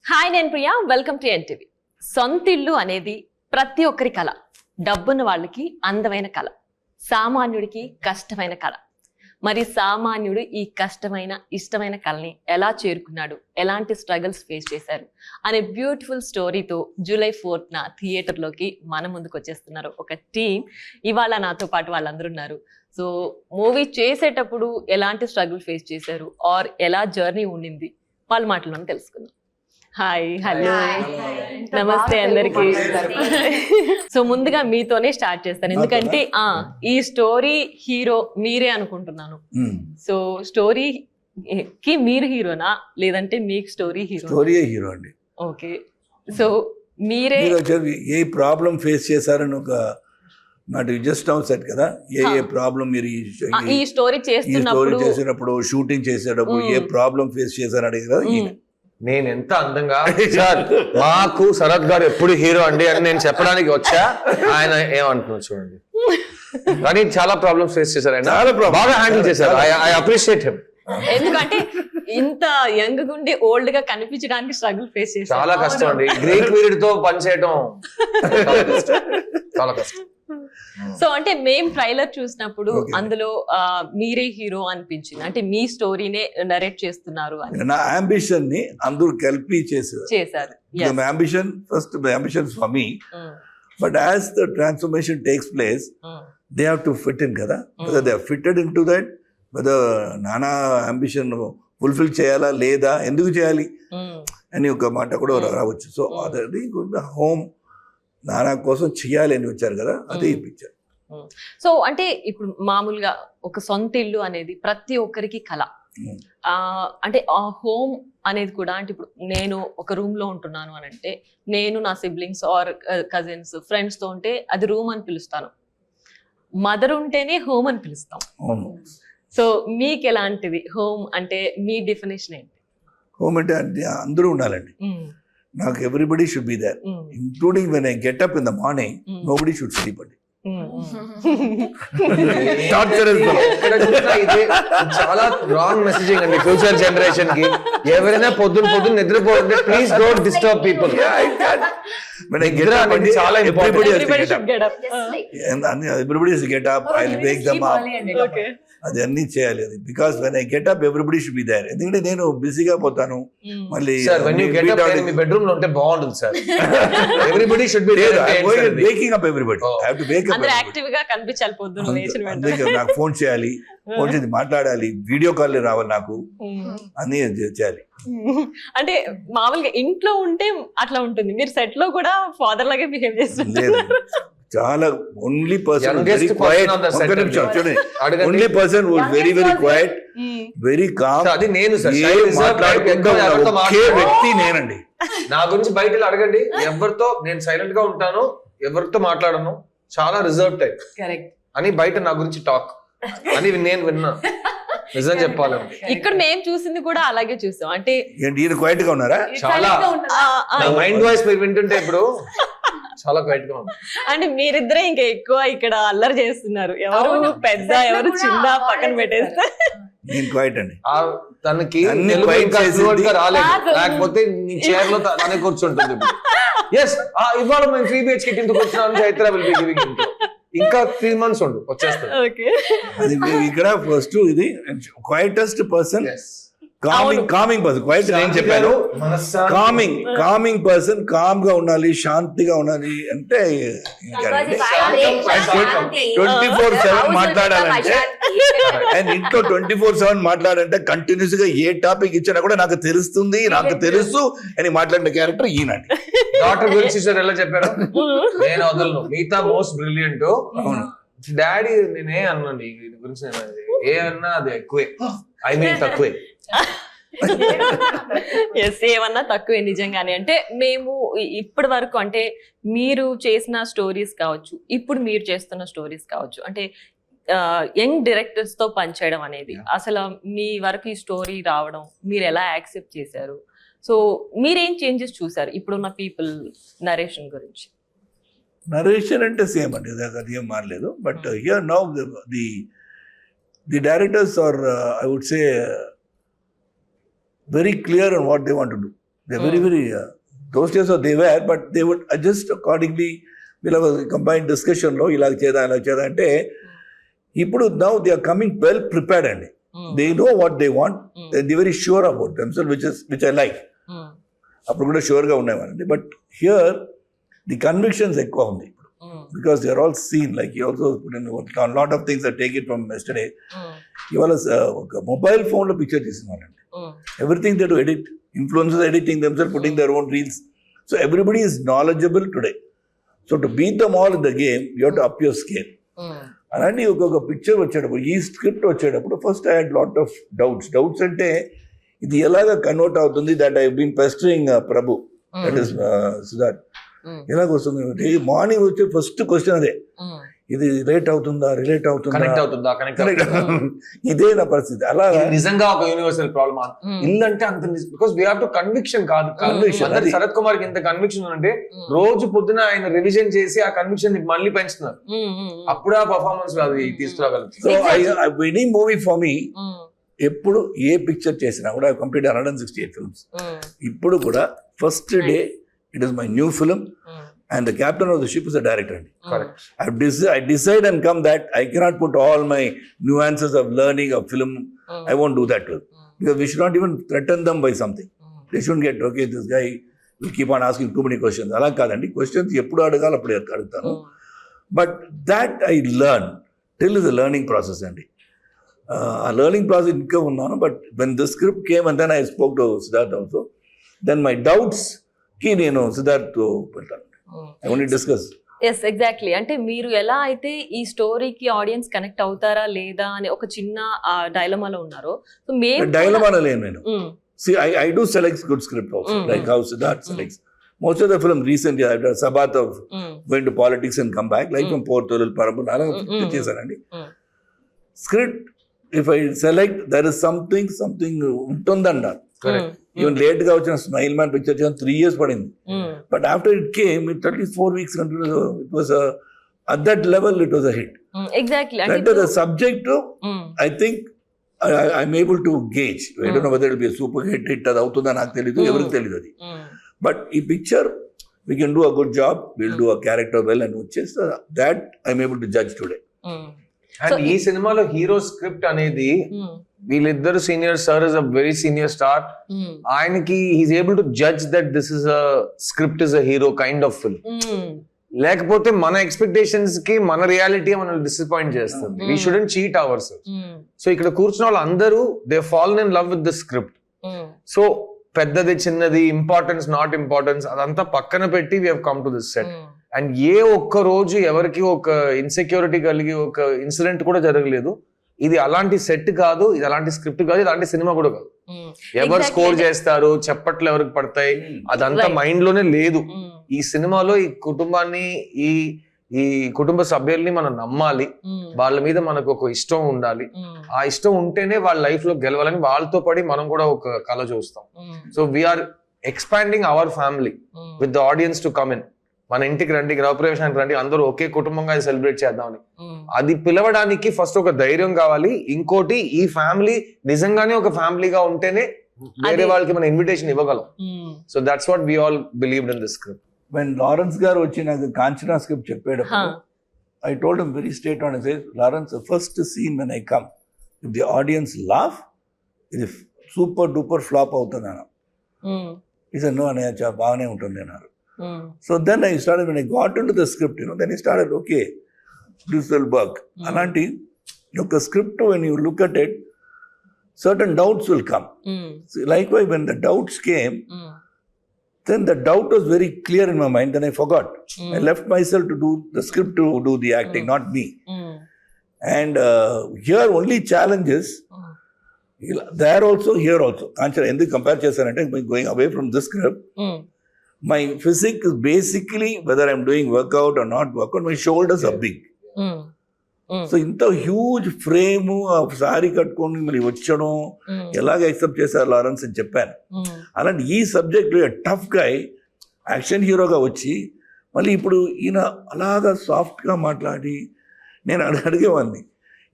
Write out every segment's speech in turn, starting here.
Hi, నేను Priya. Welcome to NTV. సొంతిల్లు అనేది ప్రతి ఒక్కరి కళ. డబ్బున్న వాళ్ళకి అందమైన కళ, సామాన్యుడికి కష్టమైన కళ. మరి సామాన్యుడు ఈ కష్టమైన ఇష్టమైన కళని ఎలా చేరుకున్నాడు, ఎలాంటి స్ట్రగుల్స్ ఫేస్ చేశారు అనే బ్యూటిఫుల్ స్టోరీతో జూలై 4th థియేటర్లోకి మన ముందుకు వచ్చేస్తున్నారు ఒక టీం. ఇవాళ నాతో పాటు వాళ్ళందరూ ఉన్నారు. సో మూవీ చేసేటప్పుడు ఎలాంటి స్ట్రగుల్ ఫేస్ చేశారు ఆర్ ఎలా జర్నీ ఉండింది వాళ్ళ మాటలు మనం తెలుసుకుందాం. హాయ్, హలో, నమస్తే అందరికి. సో ముందుగా మీతోనే స్టార్ట్ చేస్తాను, ఎందుకంటే ఈ స్టోరీ హీరో మీరే అనుకుంటున్నాను. సో స్టోరీ కి మీరు హీరోనా, లేదంటే మీకు స్టోరీ హీరో అండి? ఓకే. సో మీరే ఏ ప్రాబ్లం ఫేస్ చేశారని ఒక నాట్ జస్ట్ నౌ సెట్ కదా, ఏ ప్రాబ్లం మీరు ఈ స్టోరీ చేసినప్పుడు షూటింగ్ చేసేటప్పుడు ఏ ప్రాబ్లం ఫేస్ చేశారని అడిగారు. నేను ఎంత అందంగా సార్ మాకు శరత్ గారు ఎప్పుడు హీరో అండి అని నేను చెప్పడానికి వచ్చా, ఆయన ఏమంటున్నారు చూడండి. కానీ చాలా ప్రాబ్లమ్స్ ఫేస్ చేశారు, ఆయన బాగా హ్యాండిల్ చేశారు. I appreciate him. ఎందుకంటే ఇంత యంగ్ గుండి ఓల్డ్ గా కనిపించడానికి స్ట్రగుల్ ఫేస్ చేశారు. చాలా కష్టం అండి, గ్రీక్ పీరియడ్ తో పనిచేయడం చాలా కష్టం. సో అంటే మేం ట్రైలర్ చూసినప్పుడు అందులో మీరే హీరో అనిపించింది, అంటే మీ స్టోరీనే నరేట్ చేస్తున్నారు అని. నా అంబిషన్ ని అందరూ కలిపి చేశారు. Ambition for me, but as the transformation takes place, they have to fit in కదా. Whether they are fitted into that, whether నానా అంబిషన్ ఫుల్ఫిల్ చేయాలా లేదా, ఎందుకు చేయాలి అని ఒక మాట కూడా రావచ్చు. సో అది హోమ్ నానా కోసం చెయ్యాలి అని వచ్చారు కదా, అదే ఇప్పించారు. సో అంటే ఇప్పుడు మామూలుగా ఒక సొంత ఇల్లు అనేది ప్రతి ఒక్కరికి కళ. అంటే ఆ హోమ్ అనేది కూడా, అంటే ఇప్పుడు నేను ఒక రూమ్ లో ఉంటున్నాను అని అంటే, నేను నా సిబ్లింగ్స్ ఆర్ కజిన్స్ ఫ్రెండ్స్ తో ఉంటే అది రూమ్ అని పిలుస్తాను. మదర్ ఉంటేనే హోమ్ అని పిలుస్తాం. సో మీకు ఎలాంటిది హోమ్ అంటే, మీ డెఫినేషన్ ఏంటి? హోమ్ అంటే అందరూ ఉండాలండి. నాకు everybody should be there, including when I get up in the morning, nobody should sleep అండి. చాలా రాంగ్ మెసేజింగ్ అండి ఫ్యూచర్ జనరేషన్ కి. ఎవరైనా పొద్దున్న నిద్రపోతుంటే ప్లీజ్ డోంట్ డిస్టర్బ్ పీపుల్. చాలా everybody has to get up, I'll wake them up. అది అన్ని చేయాలి అది, because when I get up everybody should be there. ఎందుకంటే నేను బిజీగా పోతాను. మళ్ళీ మీ బెడ్రూమ్ లో ఉంటే బాగుంటుంది sir. Everybody should be there. Waking up everybody, I have to wake up. అందరూ యాక్టివ్ గా కనిపించాలి పొద్దున్న లేచిన వెంటనే. అందుకే నాకు ఫోన్ చేయాలి, ఫోన్ చేసి మాట్లాడాలి, వీడియో కాల్ రావాలి, నాకు అన్ని చేయాలి. అంటే మామూలుగా ఇంట్లో ఉంటే అట్లా ఉంటుంది, మీరు సెట్ లో కూడా ఫాదర్ లాగే బిహేవ్ చేస్తుంటారు. చాలా only person very quiet, only person very very quiet, very calm. అది నేను ఒకే వ్యక్తి నేనండి. నా గురించి బయట అడగండి, ఎవరితో నేను సైలెంట్ గా ఉంటాను, ఎవరితో మాట్లాడను, చాలా రిజర్వ్ టైప్ అని బయట నా గురించి టాక్ అని నేను విన్నా. నిజం చెప్పాలండి, ఇక్కడ మేము చూసింది కూడా అలాగే చూసాం. అంటే క్వైట్ గా ఉన్నారా? చాలా మైండ్ వాయిస్ మీరు వింటుంటే ఇప్పుడు చాలా క్వైట్ గా ఉంది. అంటే మీరిద్దరే ఇంకా ఎక్కువ ఇక్కడ అల్లరి చేస్తున్నారు, ఎవరు పెద్ద ఎవరు చిన్న పక్కన పెట్టేస్తే. నేను క్వైట్ అండి. తనకి రాలేదు, లేకపోతే నీ చైర్ లో తనే కూర్చుంటుంది. ఎస్, ఇవాళ మేము 3 BHK కిందకు వచ్చినాం. Chaitra will be giving intro. ఇంకా 3 months ఉండు, వచ్చేస్తాం. అది ఇక్కడ ఫస్ట్ ఇది quietest person, calming person. Quiet నేను చెప్పాను, కామింగ్ పర్సన్, కామ్ గా ఉండాలి, శాంతిగా ఉండాలి. అంటే 24/7 మాట్లాడాలంటే, అండ్ ఇంట్లో 24/7 మాట్లాడాలంటే కంటిన్యూస్ గా ఏ టాపిక్ ఇచ్చినా కూడా నాకు తెలుస్తుంది, నాకు తెలుసు అని మాట్లాడిన క్యారెక్టర్ ఈయనండి. డాక్టర్ గురించి సార్ ఎలా చెప్పారు, నేను వదలను, మిగతా మోస్ట్ బ్రిలియంట్. డాడీ నేనే అన్నాను దీని గురించి, ఏ అన్నా అది ఎక్కువే, ఐ మీన్ తక్కువే. ఏమన్నా తక్కువే నిజంగానే. అంటే మేము ఇప్పటి వరకు, అంటే మీరు చేసిన స్టోరీస్ కావచ్చు, ఇప్పుడు మీరు చేస్తున్న స్టోరీస్ కావచ్చు, అంటే యంగ్ డైరెక్టర్స్ తో పనిచేయడం అనేది, అసలు మీ వరకు ఈ స్టోరీ రావడం మీరు ఎలా యాక్సెప్ట్ చేశారు? సో మీరేం చేంజెస్ చూసారు ఇప్పుడున్న పీపుల్ నరేషన్ గురించి? నరేషన్ అంటే సేమ్ అండి, అది ఏం మారలేదు. But here now the directors are, I would say, very clear on what they want to do. They're very, very, those days they were, but they would adjust accordingly. We'll have a combined discussion, no, ఇలా చేదా అంటే ఇప్పుడు now they are coming well prepared and they know what they want, they're very sure about themselves, which I like. అప్పుడు కూడా షూర్గా ఉండేవారండి, but here the convictions ఎక్కువ ఉంది because they are all seen, like he also put in a lot of things. I take it from yesterday. ఇవాళ ఒక mobile ఫోన్లో picture చేసినారండి. Everything they do edit, influencers editing themselves, putting their own reels. So everybody is knowledgeable today. So to beat them all in the game, you have to up your scale. అలాంటి ఒక picture వచ్చేటప్పుడు, ఈ script వచ్చేటప్పుడు first I had lot of doubts అంటే ఇది ఎలాగ convert అవుతుంది, that I been pestering Prabhu, that is Siddharth, ఎలాగ వస్తుంది మార్నింగ్ వచ్చే ఫస్ట్ క్వశ్చన్ అదే, ఇది రిలేట్ అవుతుందా, ఇదే నా పరిస్థితి. అలా నిజంగా ఒక యూనివర్సల్ ప్రాబ్లమ్ ఇల్లు అంటే అంత, because we have to conviction కాదు. శరత్ కుమార్ కి ఎంత కన్విక్షన్ అంటే రోజు పొద్దున ఆయన రివిజన్ చేసి ఆ కన్విక్షన్ మళ్ళీ పెంచుతున్నారు, అప్పుడు ఆ పర్ఫార్మెన్స్ అది తీసుకురాగలుగుతారు. ఎనీ మూవీ ఫర్ మీ, ఎప్పుడు ఏ పిక్చర్ చేసినా కూడా కంప్లీట్ 168 ఫిల్మ్స్. ఇప్పుడు కూడా first day it is my new film and the captain of the ship is a director. Correct. I decide and come that I cannot put all my nuances of learning of film. I won't do that well, because we should not even threaten them by something. They shouldn't get, okay, this guy will keep on asking too many questions. Ala kadandi, questions eppudu adagala appudu adugtanu. But that I learn till is a learning process andi. A learning process inka unnanu, but when the script came and then I spoke to Siddharth also, then my doubts ki nenu Siddharth to pettanu. I only discuss. Yes exactly. అంటే మీరు ఎలా అయితే ఈ స్టోరీకి audience connect అవుతారా లేదా అని ఒక చిన్న డైలమాలో ఉన్నారో, సో మేము డైలమాలో లేను నేను. See, I do select good script also, like how Siddharth selects. Most of the film recently I've done Sabath of going to politics and come back, like from Portolul Parabul ala chesaranడి. Script if I select, there is something untundandar. Correct. Even late గా వచ్చిన smile man picture చేయడం 3 years పడింది, but after it came it at least 4 weeks it was at that level it was a hit. Exactly. That the subject I think I'm able to gauge. I don't know whether it will be a super hit అది అవుతుందా నాకు తెలియదు, ఎవరికి తెలియదు అది. But ఈ picture we can do a good job, we'll do a character well and వచ్చేసి that I'm able to judge today. And ఈ సినిమాలో హీరో స్క్రిప్ట్ అనేది వీళ్ళిద్దరు senior, sir is a very senior star, ఆయనకి he's able to judge that this is a script is a hero kind of film. లేకపోతే మన expectations కి మన reality మనల్ని డిసప్పాయింట్ చేస్తుంది. We shouldn't cheat our self. So ఇక్కడ కూర్చున్న వాళ్ళు అందరూ they fallen in love with the script. So పెద్దది చిన్నది, ఇంపార్టెన్స్ నాట్ ఇంపార్టెన్స్ అదంతా పక్కన పెట్టి we have come to this set. And ఏ ఒక్క రోజు ఎవరికి ఒక ఇన్సెక్యూరిటీ కలిగి ఒక ఇన్సిడెంట్ కూడా జరగలేదు. ఇది అలాంటి సెట్ కాదు, ఇది అలాంటి స్క్రిప్ట్ కాదు, ఇది అలాంటి సినిమా కూడా కాదు. ఎవరు స్కోర్ చేస్తారు, చెప్పట్లు ఎవరికి పడతాయి, అదంతా మైండ్ లోనే లేదు. ఈ సినిమాలో ఈ కుటుంబాన్ని, ఈ కుటుంబ సభ్యుల్ని మనం నమ్మాలి, వాళ్ళ మీద మనకు ఒక ఇష్టం ఉండాలి. ఆ ఇష్టం ఉంటేనే వాళ్ళ లైఫ్ లో గెలవాలని వాళ్ళతో పడి మనం కూడా ఒక కళ చూస్తాం. So we are expanding our family with the audience to come in. మన ఇంటికి రండి, గృహప్రవేశానికి రండి, అందరూ ఒకే కుటుంబంగా సెలబ్రేట్ చేద్దామని. అది పిలవడానికి ఫస్ట్ ఒక ధైర్యం కావాలి. ఇంకోటి, ఈ ఫ్యామిలీ నిజంగానే ఒక ఫ్యామిలీగా ఉంటేనే వేరే వాళ్ళకి మనం ఇన్విటేషన్ ఇవ్వగలం. So that's what we all believed in this script. When Lawrence గారు వచ్చి నాకు కాంచనా స్క్రిప్ట్ చెప్పేటప్పుడు I told him very straight on, I said, Lawrence, the first scene when I come, if the audience laugh, ఇది super duper flop అవుతుంది అన్న. He said, no అన్నయ్య బాగానే ఉంటుంది అన్నారు. So then I started, when I got into the script, then I started, okay, this will work. అలాంటి ఒక script when you look at it, certain doubts will come. So likewise, when the doubts came, then the doubt was very clear in my mind, then I forgot. I left myself to do the script, to do the acting, not me. And here only challenge is, there also, here also. Kanchana, ఎందుకు compare చేశానంటే, going away from this script, my physique is basically, whether I'm doing workout or not workout, my shoulders are big. So ఇంత huge frame sorry కట్టుకొని మళ్ళీ వచ్చడం ఎలాగ accept చేశారు Lawrence అని చెప్పాను. అలాంటి ఈ సబ్జెక్ట్ టఫ్ గా యాక్షన్ హీరోగా వచ్చి మళ్ళీ ఇప్పుడు ఈయన అలాగా సాఫ్ట్గా మాట్లాడి, నేను అడిగేవాడిని,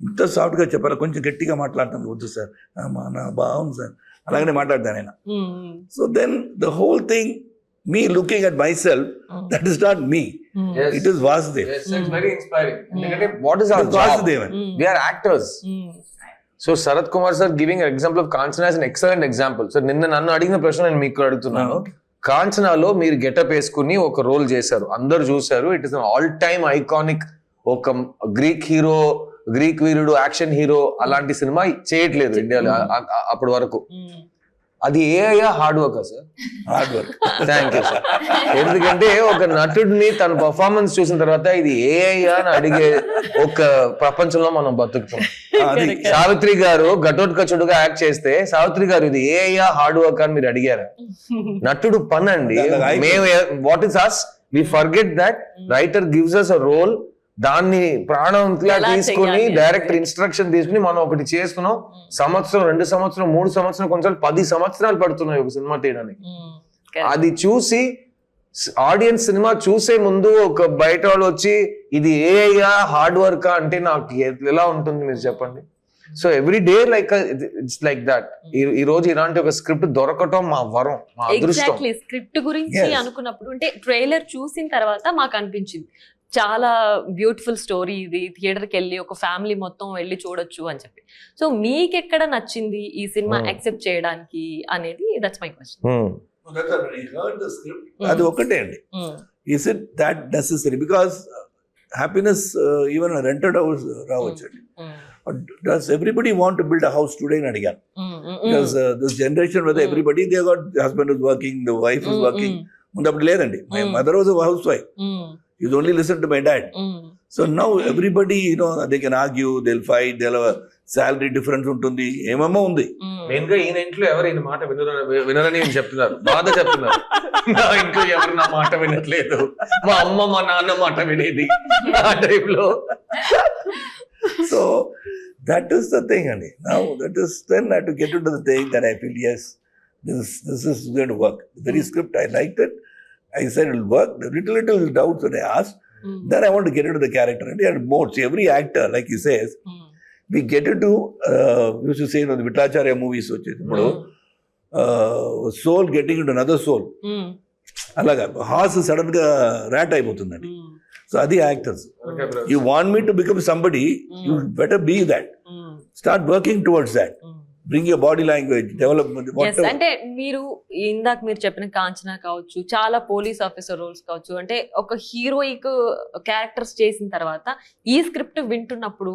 ఇంత సాఫ్ట్గా చెప్పారు, కొంచెం గట్టిగా మాట్లాడతాను, వద్దు సార్ నా బాగుంది సార్ అలాగనే మాట్లాడతాను ఆయన. So then the whole thing me looking at my self, that is not me, it is Vasudev. Very inspiring. ఎందుకంటే what is our Vasudevan, we are actors. So Sarath Kumar sir giving example of Kanchana is an excellent example. So నిన్న నన్ను అడిగిన ప్రశ్న నేను మీకు అడుగుతున్నాను. కాంచనాలో మీరు getup వేసుకుని ఒక రోల్ చేశారు, అందరు చూశారు. It is an all time iconic. ఒక గ్రీక్ హీరో, గ్రీక్ వీరుడు, యాక్షన్ హీరో అలాంటి సినిమా చేయట్లేదు ఇండియాలో అప్పటి వరకు. అది ఏఐయా hard work sir? Hard work. Thank you sir. ఎందుకంటే ఒక నటుడిని తన పర్ఫార్మెన్స్ చూసిన తర్వాత ఇది ఏఐయా అని అడిగే ఒక ప్రపంచంలో మనం బతుకుతున్నాం. సావిత్రి గారు ఘటోత్కచుడుగా యాక్ట్ చేస్తే సావిత్రి గారు ఇది ఏఐయా హార్డ్ వర్క్ అని మీరు అడిగారా? నటుడు పని అండి. మేము what is us, we forget that writer gives us a role, దాన్ని ప్రాణంగా తీసుకుని డైరెక్టర్ ఇన్స్ట్రక్షన్ తీసుకుని మనం ఒకటి చేస్తున్నాం. సంవత్సరం, 2 సంవత్సరం, 3 సంవత్సరం, కొంచెం 10 సంవత్సరాలు పడుతున్నాయి ఒక సినిమా తీయడానికి. అది చూసి ఆడియన్స్ సినిమా చూసే ముందు ఒక బయట వాళ్ళు వచ్చి ఇది ఏఐయా హార్డ్ వర్క్ అంటే నాకు ఎలా ఉంటుంది మీరు చెప్పండి. So every day like it's like that. ఈ రోజు ఇలాంటి ఒక స్క్రిప్ట్ దొరకటం మా వరం, మా అదృష్టం. స్క్రిప్ట్ గురించి అనుకున్నప్పుడు అంటే ట్రైలర్ చూసిన తర్వాత మాకు అనిపించింది చాలా బ్యూటిఫుల్ స్టోరీ, ఇది థియేటర్కి వెళ్ళి ఒక ఫ్యామిలీ మొత్తం వెళ్ళి చూడొచ్చు అని చెప్పి. సో మీకు ఎక్కడ నచ్చింది ఈ సినిమా యాక్సెప్ట్ చేయడానికి అనేది? That's my question. అది ఒకటే అండి. Is it that necessary? Because happiness even rented house రావచ్చు అండి. Does everybody want to build a house today in Adigan? Because this generation where everybody, they got, the husband is working, the wife is working. Mundappudu ledandi. My mother was a housewife. You only listen to my dad. So now everybody, you know, they can argue, they'll fight, they'll have a salary difference ఉంటుంది, ఏమేమో ఉంది. Main గా ఈయన ఇంట్లో ఎవరు ఈయన మాట వినరని చెప్తున్నారు, బాధ చెప్తున్నారు. నా ఇంట్లో ఎవరు నా మాట వినట్లేదు, మా అమ్మ మా నాన్న మాట వినేది ఆ టైంలో. So that is the thing, and now that is then I have to get into the thing that I feel yes, this is going to work. The very script I liked it. I said it will work. The little doubts that I asked, then I want to get into the character. And there are more. See, every actor, like he says, we get into we used to say, you know, the Vittlacharya movies, soul getting into another soul. Alaga horse sudden ga rat అయిపోతుందండి. So adi actors. You want me to become somebody, you better be that. Start working towards that. Bring your body language, development. అంటే మీరు ఇందాక మీరు చెప్పిన కాంచనా కావచ్చు, చాలా police officer roles కావచ్చు, అంటే ఒక హీరోయిక్ క్యారెక్టర్స్ చేసిన తర్వాత ఈ స్క్రిప్ట్ వింటున్నప్పుడు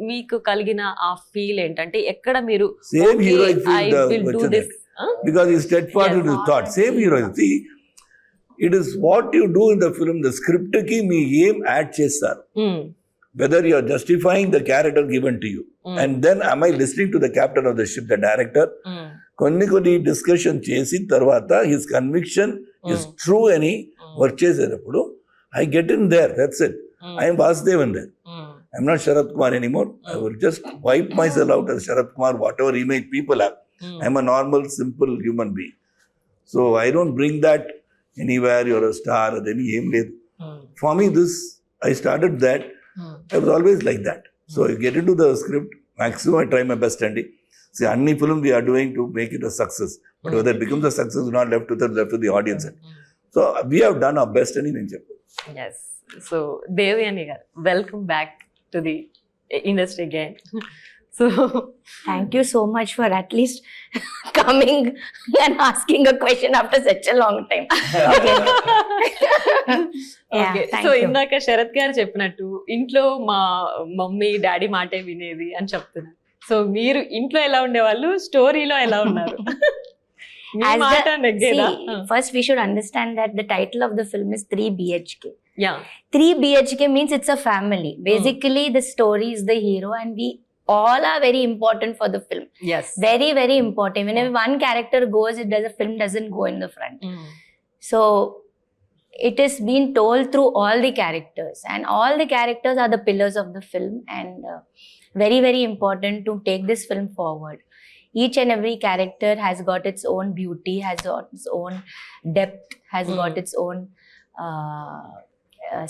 మీకు కలిగిన ఆ ఫీల్ ఏంటంటే ఎక్కడ మీరు same heroic feel because he steadfast in his thought. Same heroic. See, it is what you do in the film, the script ki me aim add chestar. Whether you are justifying the character given to you, and then am I listening to the captain of the ship, the director? Konni discussion chesi tarvata his conviction is true ani work chesapudu I get in there. That's it. I am Vasudevan there. I am not Sharath Kumar anymore. I will just wipe myself out as Sharath Kumar, whatever image people have. I am a normal, simple human being. So I don't bring that anywhere. You're a star or any aim. For me, this I started that. I was always like that. So I get into the script, maximum I try my best, Andy. See, any film we are doing to make it a success. But whether it becomes a success or not, left to the audience. So we have done our best, Andy. Yes. So Devyani garu, welcome back to the industry again. So thank you so much for at least coming and asking a question after such a long time. Okay. Okay. So ఇందాక శరత్ గారు చెప్పినట్టు ఇంట్లో మా mummy daddy మాటే వినేది అని చెప్తున్నారు. So మీరు ఇంట్లో ఎలా ఉండేవాళ్ళు, స్టోరీలో ఎలా ఉన్నారు? First we should understand that the title of the film is 3 BHK. Yeah. 3 BHK means it's a family. Basically the story is the hero and we all are very important for the film. Yes. Very, very important. Whenever one character goes, the film doesn't go in the front. So it is being told through all the characters, and all the characters are the pillars of the film, and very, very important to take this film forward. Each and every character has got its own beauty, has got its own depth, has got its own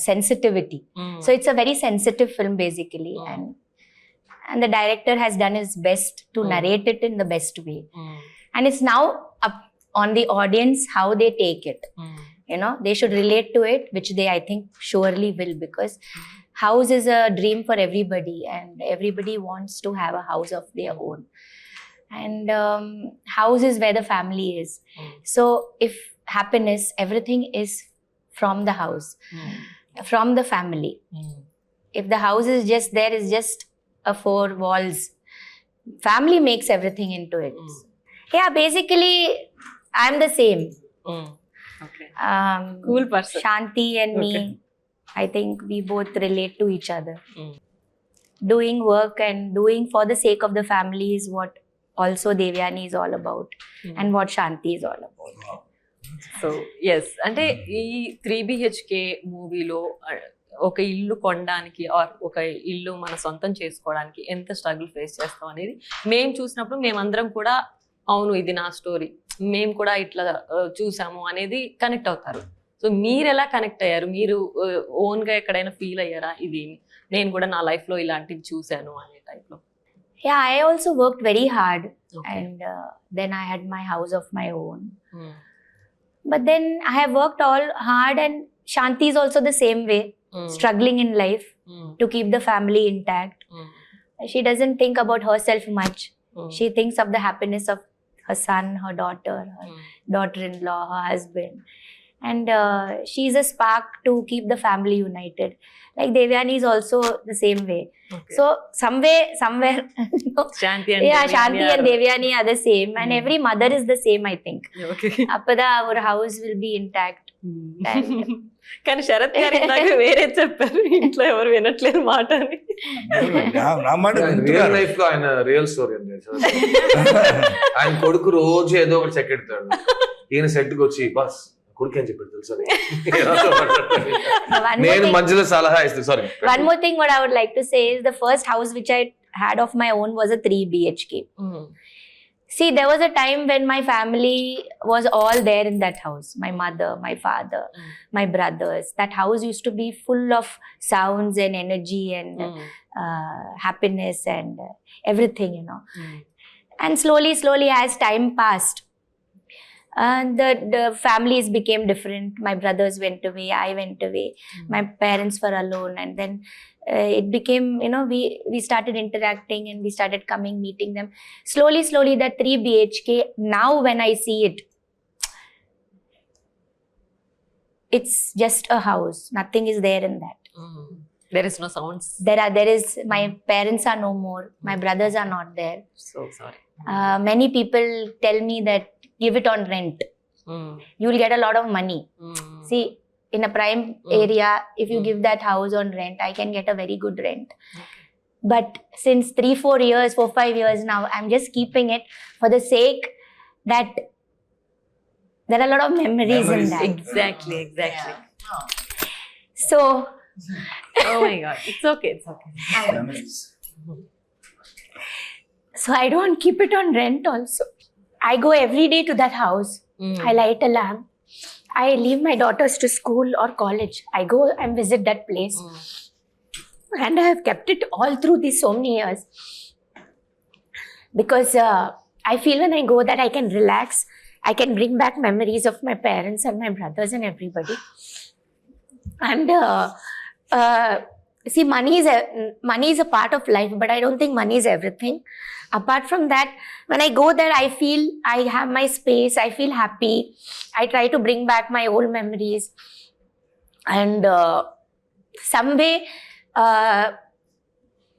sensitivity. So it's a very sensitive film basically, and the director has done his best to narrate it in the best way. and it's now up on the audience how they take it. You know, they should relate to it, which they, I think, surely will, because house is a dream for everybody, and everybody wants to have a house of their own. And house is where the family is. So if happiness, everything is from the house, from the family. If the house is just there, is just a four walls, family makes everything into it. Yeah, basically I'm the same. Okay. um, Cool person. Shanti and Okay. me, I think we both relate to each other. Doing work and doing for the sake of the family is what also Devyani is all about, and what Shanti is all about. So yes, అంటే ఈ 3BHK మూవీలో ఒక ఇల్లు కొనడానికి are ఒక ఇల్లు మన సొంతం చేసుకోవడానికి ఎంత స్ట్రగుల్ ఫేస్ చేస్తాం అనేది మేము చూసినప్పుడు మేమందరం కూడా అవును ఇది నా స్టోరీ, మేము కూడా ఇట్లా చూసాము అనేది కనెక్ట్ అవుతారు. సో మీరు ఎలా కనెక్ట్ అయ్యారు? మీరు ఓన్గా ఎక్కడైనా ఫీల్ అయ్యారా ఇది నేను కూడా నా లైఫ్లో ఇలాంటివి చూశాను అనే టైప్లో? Yeah, I also worked very hard, and then I had my house of my own. But then I have worked all hard, and Shanti is also the same way, struggling in life to keep the family intact. She doesn't think about herself much. She thinks of the happiness of her son, her daughter, her daughter-in-law, her husband. And she's a spark to keep the family united. Like Devyani is also the same way. So somewhere, Shanti and Shanti and Devyani are the same, and every mother is the same, I think. Okay. Appada, our house will be intact. And కానీ శరత్ గారు ఇందాక వేరే చెప్పారు, ఇంట్లో ఎవరు వినట్లేదు మాట అని. నా మాట రియల్ వింటున్నారు. లైఫ్ లో ఆయన రియల్ స్టోరీ అండి. ఆయన కొడుకు రోజు ఏదో ఒకటి చెక్ ఎడతాడు. ఈయన సెట్ కి వచ్చి బాస్ కొడుకు అని చెప్పాడు తెలుసా, one more నేను thing- మధ్యలో సలహా ఇస్తాను. Sorry, one more thing what I would like to say is the first house which I had of my own was a 3BHK. See, there was a time when my family was all there in that house. My mother, my father, my brothers. That house used to be full of sounds and energy and happiness and everything, you know. And slowly as time passed, the families became different. My brothers went away, I went away, my parents were alone, and then it became, you know, we started interacting, and we started coming, meeting them. Slowly that 3BHK, now when I see it, it's just a house. Nothing is there in that. There is no sounds. There is, my parents are no more, my brothers are not there. So sorry. Many people tell me that give it on rent, you will get a lot of money. See, in a prime area, if you give that house on rent, I can get a very good rent. But since 3-4 years, 4-5 years now, I'm just keeping it for the sake that there are a lot of memories in that. Exactly. So, Oh my god, it's okay. so I don't keep it on rent also. I go every day to that house. I light a lamp. I leave my daughters to school or college. I go and visit that place. And I have kept it all through these so many years. Because I feel when I go that I can relax. I can bring back memories of my parents and my brothers and everybody. And see, money is a part of life, but I don't think money is everything. Apart from that, when I go there, I feel I have my space. I feel happy. I try to bring back my old memories. And some way,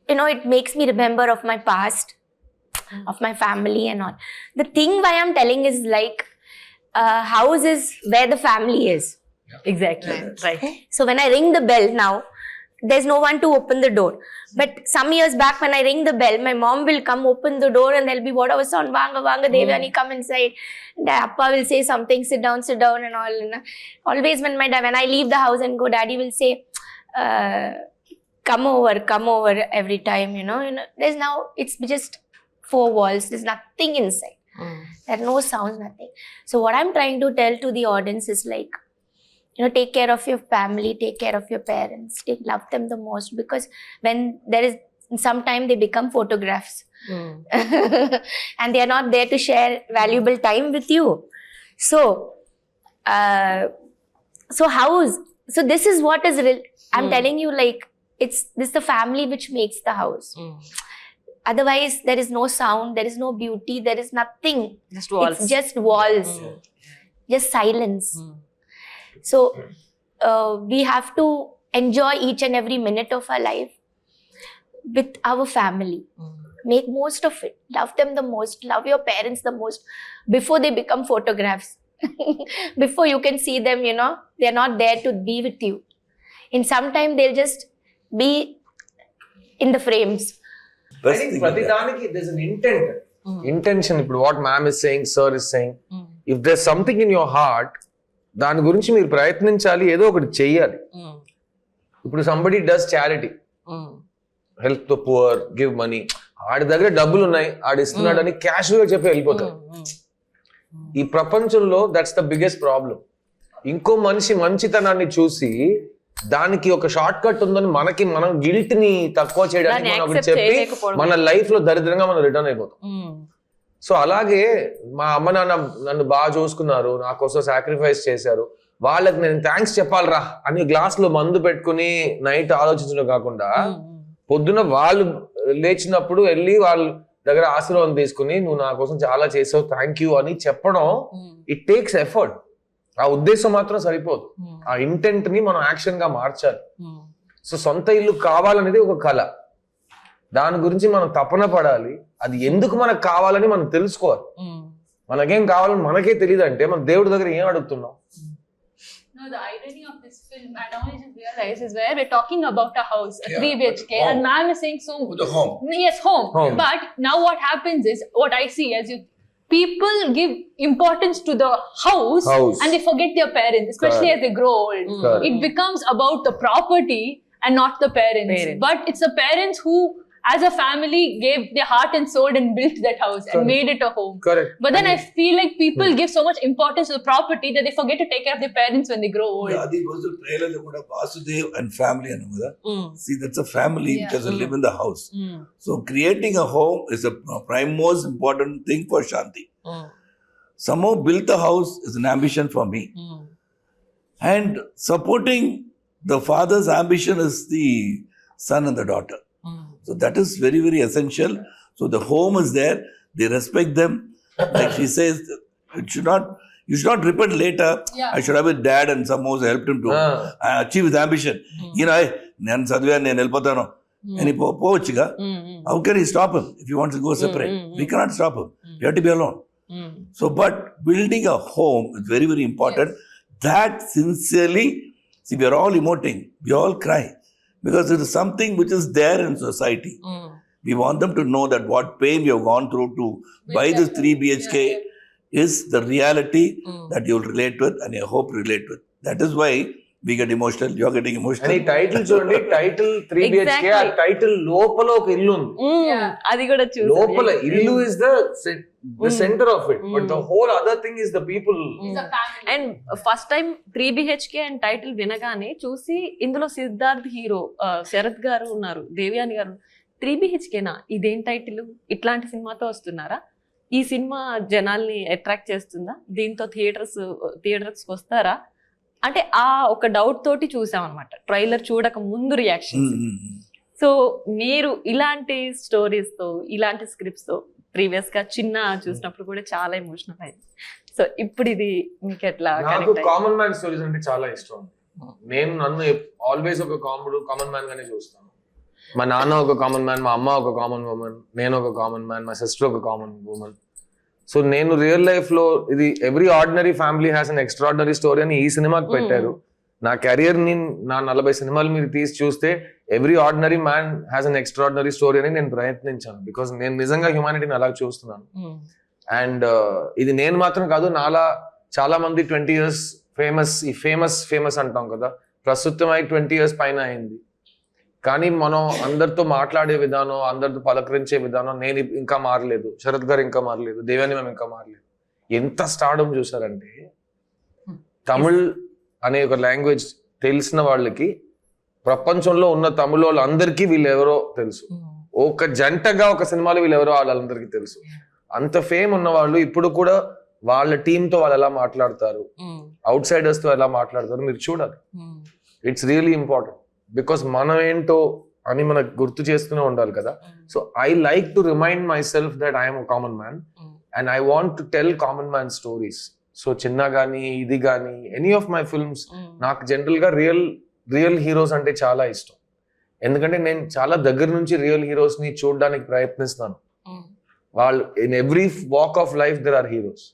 you know, it makes me remember of my past, of my family and all. The thing why I'm telling is like, house is where the family is. Exactly. Right. So when I ring the bell now, there's no one to open the door. But some years back when I ring the bell, my mom will come open the door and there'll be whatever sound, Vanga, Devyani, come inside. The Appa will say something, sit down and all. You know. Always when I leave the house and go, Daddy will say, come over every time, you know. There's now, it's just 4 walls. There's nothing inside. There are no sounds, nothing. So what I'm trying to tell to the audience is like, you know, take care of your family, take care of your parents, love them the most, because when there is, sometime they become photographs. and they are not there to share valuable time with you. So so this is what is real. I'm telling you, like, this the family which makes the house. Otherwise there is no sound, there is no beauty, there is nothing. Just walls. It's just walls, just silence. So we have to enjoy each and every minute of our life with our family. Make most of it. Love them the most. Love your parents the most before they become photographs. Before you can see them, you know, they're not there to be with you. In some time they'll just be in the frames. I think Pratidhaniki, there's an intent. Intention, ఇప్పుడు what ma'am is saying, sir is saying. If there's something in your heart, దాని గురించి మీరు ప్రయత్నించాలి, ఏదో ఒకటి చెయ్యాలి. ఇప్పుడు somebody does charity, help the poor, give money. ఆడి దగ్గర డబ్బులు ఉన్నాయి, ఆడి ఇస్తున్నాడని క్యాషువల్గా చెప్పి వెళ్ళిపోతాడు. ఈ ప్రపంచంలో దట్స్ ద బిగ్గెస్ట్ ప్రాబ్లం. ఇంకో మనిషి మంచితనాన్ని చూసి దానికి ఒక షార్ట్ కట్ ఉందని మనం గిల్ట్ ని తక్కువ చేయడానికి మనం ఒకటి చెప్పి మన లైఫ్ లో దరిద్రంగా మనం రిటర్న్ అయిపోతాం. సో అలాగే మా అమ్మ నాన్న నన్ను బాగా చూసుకున్నారు, నా కోసం సాక్రిఫైస్ చేశారు, వాళ్ళకి నేను థ్యాంక్స్ చెప్పాలరా అని గ్లాస్ లో మందు పెట్టుకుని నైట్ ఆలోచించడం కాకుండా పొద్దున వాళ్ళు లేచినప్పుడు వెళ్ళి వాళ్ళ దగ్గర ఆశీర్వాదం తీసుకుని నువ్వు నా కోసం చాలా చేసావు, థ్యాంక్ యూ అని చెప్పడం, ఇట్ టేక్స్ ఎఫర్ట్. ఆ ఉద్దేశం మాత్రం సరిపోదు, ఆ ఇంటెంట్ ని మనం యాక్షన్ గా మార్చాలి. సో సొంత ఇల్లు కావాలనేది ఒక కళ, దాని గురించి మనం తపన పడాలి. అది ఎందుకు మనకు కావాలని మనం తెలుసుకోవాలి. మనకేం కావాలని మనకే తెలియదు అంటే మనం దేవుడి దగ్గర ఏం అడుగుతున్నాం? No, the irony of this film, and now I just realized, is where we're talking about a house, a 3 BHK, and ma'am is saying so. The home. Yes, home. But now what happens is, what I see as people give importance to the house and they forget their parents, especially as they grow old. It becomes about the property and not the parents. But it's the parents who, as a family, gave their heart and soul and built that house and made it a home. Correct. But then I feel like people give so much importance to the property that they forget to take care of their parents when they grow old. Yeah, that was the trailer kuda Vasudev and family anamada. See, that's a family which has to live in the house. So creating a home is a prime most important thing for Shanti. Somehow built the house is an ambition for me. And supporting the father's ambition is the son and the daughter. So that is very, very essential. So the home is there. They respect them. Like she says, you should not repent later. I should have a dad and somehow helped him to achieve his ambition. You know, నేను చదివా నేను వెళ్ళిపోతాను అని పోవచ్చుగా. How can he stop him if he wants to go separate? We cannot stop him. We have to be alone. So, but building a home is very, very important. That sincerely, see, we are all emoting. We all cry. Because it is something which is there in society. We want them to know that what pain we have gone through to buy this 3 BHK is the reality that you will relate with and I hope relate with. That is why we get emotional. You are getting emotional. And title చూడండి, title 3 BHK, ఆ title లోపల ఒక ఇల్లు ఉంది. అది కూడా చూసి లోపల ఇల్లు is the center of it, but the whole other thing is the people. And first time 3 BHK and title వినగానే చూసి ఇందులో సిద్ధార్థ్ హీరో, శరత్ గారు ఉన్నారు, దేవ్యాని గారు, 3 BHKనా ఇదేం టైటిల్, ఇట్లాంటి సినిమాతో వస్తున్నారా, ఈ సినిమా జనాల్ని అట్రాక్ట్ చేస్తుందా, దీంతో థియేటర్స్ వస్తారా అంటే ఆ ఒక డౌట్ తోటి చూసాం అనమాట ట్రైలర్ చూడక ముందు రియాక్షన్. సో మీరు ఇలాంటి స్టోరీస్ తో ఇలాంటి స్క్రిప్ట్స్ తో ప్రీవియస్ గా చిన్న చూసినప్పుడు కూడా చాలా ఎమోషనల్ అయింది. సో ఇప్పుడు ఇది మీకు ఎట్లా? నాకు కామన్ మ్యాన్ స్టోరీస్ అంటే చాలా ఇష్టం. నేను నన్ను ఆల్వేస్ ఒక కామన్ మ్యాన్ గానే చూస్తాను. మా నాన్న ఒక కామన్ మ్యాన్, మా అమ్మ ఒక కామన్ ఉమెన్, నేను ఒక కామన్ మ్యాన్, మా సిస్టర్ ఒక కామన్ ఉమెన్. సో నేను రియల్ లైఫ్ లో ఇది every ordinary family has an extraordinary story అని ఈ సినిమాకి పెట్టారు. నా కెరియర్ ని నా 40 సినిమాలు మీరు తీసి చూస్తే every ordinary man has an extraordinary story అని నేను ప్రయత్నించాను. బికాస్ నేను నిజంగా హ్యూమానిటీని అలా చూస్తున్నాను. అండ్ ఇది నేను మాత్రం కాదు, నాలా చాలా మంది 20 years ఫేమస్ అంటాం కదా, ప్రస్తుతం 20 years పైన అయింది. కానీ మనం అందరితో మాట్లాడే విధానం, అందరితో పలకరించే విధానం నేను ఇంకా మారలేదు, శరత్ గారు ఇంకా మారలేదు, దేవాని మేము ఇంకా మారలేదు. ఎంత స్టార్డమ్ చూసారంటే, తమిళ్ అనే ఒక లాంగ్వేజ్ తెలిసిన వాళ్ళకి ప్రపంచంలో ఉన్న తమిళ వాళ్ళందరికీ వీళ్ళు ఎవరో తెలుసు. ఒక జంటగా ఒక సినిమాలో వీళ్ళు ఎవరో వాళ్ళందరికీ తెలుసు. అంత ఫేమ్ ఉన్న వాళ్ళు ఇప్పుడు కూడా వాళ్ళ టీమ్ తో వాళ్ళు ఎలా మాట్లాడతారు, అవుట్ సైడర్స్ తో ఎలా మాట్లాడతారు మీరు చూడాలి. ఇట్స్ రియలీ ఇంపార్టెంట్ బికాస్ మనం ఏంటో అని మనకు గుర్తు చేస్తూనే ఉండాలి కదా. So I like to remind my self that I'm a common man and I want to tell common man stories. So చిన్న గానీ ఇది గానీ ఎనీ ఆఫ్ మై ఫిల్మ్స్ నాకు జనరల్ గా రియల్ హీరోస్ అంటే చాలా ఇష్టం. ఎందుకంటే నేను చాలా దగ్గర నుంచి రియల్ హీరోస్ ని చూడడానికి ప్రయత్నిస్తాను. వాళ్ళు in every walk of life there are heroes.